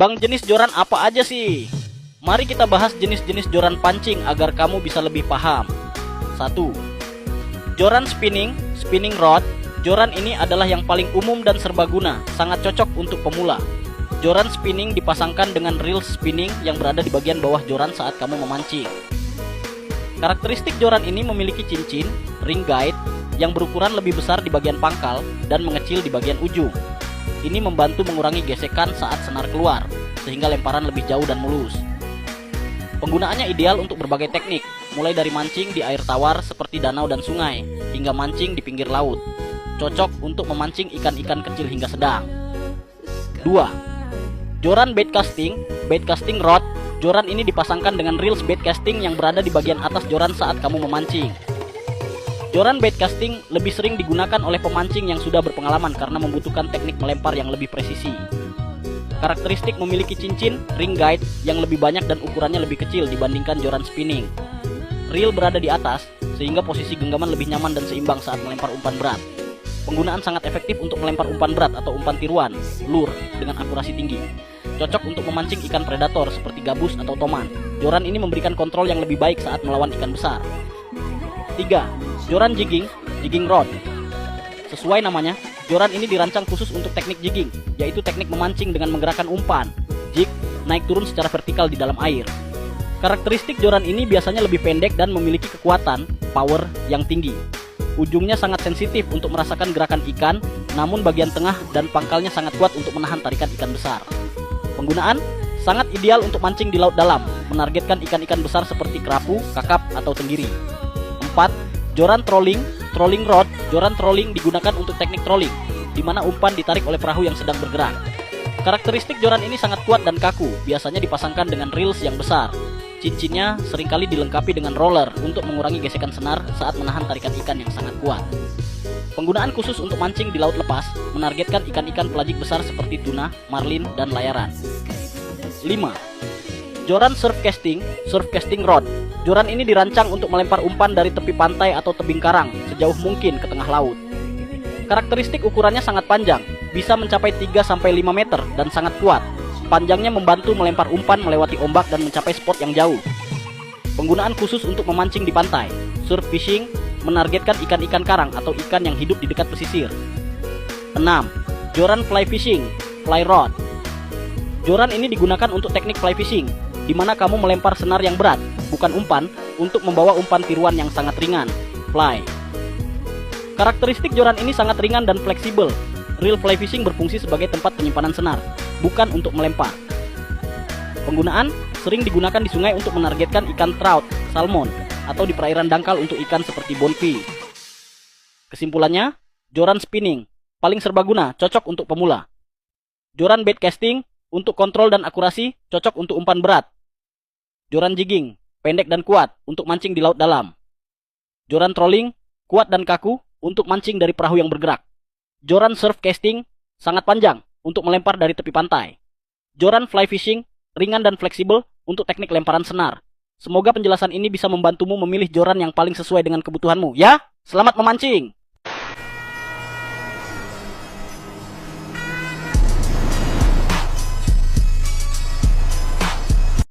Bang, jenis joran apa aja sih? Mari kita bahas jenis-jenis joran pancing agar kamu bisa lebih paham. 1. Joran spinning, spinning rod. Joran ini adalah yang paling umum dan serbaguna, sangat cocok untuk pemula. Joran spinning dipasangkan dengan reel spinning yang berada di bagian bawah joran saat kamu memancing. Karakteristik joran ini memiliki cincin, ring guide, yang berukuran lebih besar di bagian pangkal dan mengecil di bagian ujung. Ini membantu mengurangi gesekan saat senar keluar, sehingga lemparan lebih jauh dan mulus. Penggunaannya ideal untuk berbagai teknik, mulai dari mancing di air tawar seperti danau dan sungai, hingga mancing di pinggir laut. Cocok untuk memancing ikan-ikan kecil hingga sedang. 2. Joran bait casting rod. Joran ini dipasangkan dengan reels bait casting yang berada di bagian atas joran saat kamu memancing. Joran bait casting lebih sering digunakan oleh pemancing yang sudah berpengalaman karena membutuhkan teknik melempar yang lebih presisi. Karakteristik memiliki cincin, ring guide yang lebih banyak dan ukurannya lebih kecil dibandingkan joran spinning. Reel berada di atas, sehingga posisi genggaman lebih nyaman dan seimbang saat melempar umpan berat. Penggunaan sangat efektif untuk melempar umpan berat atau umpan tiruan, lure, dengan akurasi tinggi. Cocok untuk memancing ikan predator seperti gabus atau toman. Joran ini memberikan kontrol yang lebih baik saat melawan ikan besar. 3. Joran jigging rod. Sesuai namanya, joran ini dirancang khusus untuk teknik jigging, yaitu teknik memancing dengan menggerakkan umpan, jig, naik turun secara vertikal di dalam air. Karakteristik joran ini biasanya lebih pendek dan memiliki kekuatan, power yang tinggi. Ujungnya sangat sensitif untuk merasakan gerakan ikan, namun bagian tengah dan pangkalnya sangat kuat untuk menahan tarikan ikan besar. Penggunaan sangat ideal untuk mancing di laut dalam, menargetkan ikan-ikan besar seperti kerapu, kakap, atau tenggiri. 4. Joran trolling rod. Joran trolling digunakan untuk teknik trolling, di mana umpan ditarik oleh perahu yang sedang bergerak. Karakteristik joran ini sangat kuat dan kaku, biasanya dipasangkan dengan reels yang besar. Cincinnya seringkali dilengkapi dengan roller untuk mengurangi gesekan senar saat menahan tarikan ikan yang sangat kuat. Penggunaan khusus untuk mancing di laut lepas, menargetkan ikan-ikan pelagik besar seperti tuna, marlin, dan layaran. 5. Joran surf casting rod. Joran ini dirancang untuk melempar umpan dari tepi pantai atau tebing karang sejauh mungkin ke tengah laut. Karakteristik ukurannya sangat panjang, bisa mencapai 3-5 meter dan sangat kuat. Panjangnya membantu melempar umpan melewati ombak dan mencapai spot yang jauh. Penggunaan khusus untuk memancing di pantai, surf fishing, menargetkan ikan-ikan karang atau ikan yang hidup di dekat pesisir. 6. Joran fly rod. Joran ini digunakan untuk teknik fly fishing, di mana kamu melempar senar yang berat, bukan umpan, untuk membawa umpan tiruan yang sangat ringan, fly. Karakteristik joran ini sangat ringan dan fleksibel. Reel fly fishing berfungsi sebagai tempat penyimpanan senar, bukan untuk melempar. Penggunaan sering digunakan di sungai untuk menargetkan ikan trout, salmon, atau di perairan dangkal untuk ikan seperti bonfi. Kesimpulannya, joran spinning paling serbaguna, cocok untuk pemula. Joran bait casting untuk kontrol dan akurasi, cocok untuk umpan berat. Joran jigging pendek dan kuat untuk mancing di laut dalam. Joran trolling kuat dan kaku untuk mancing dari perahu yang bergerak. Joran surf casting sangat panjang untuk melempar dari tepi pantai. Joran fly fishing ringan dan fleksibel untuk teknik lemparan senar. Semoga penjelasan ini bisa membantumu memilih joran yang paling sesuai dengan kebutuhanmu. Ya, selamat memancing!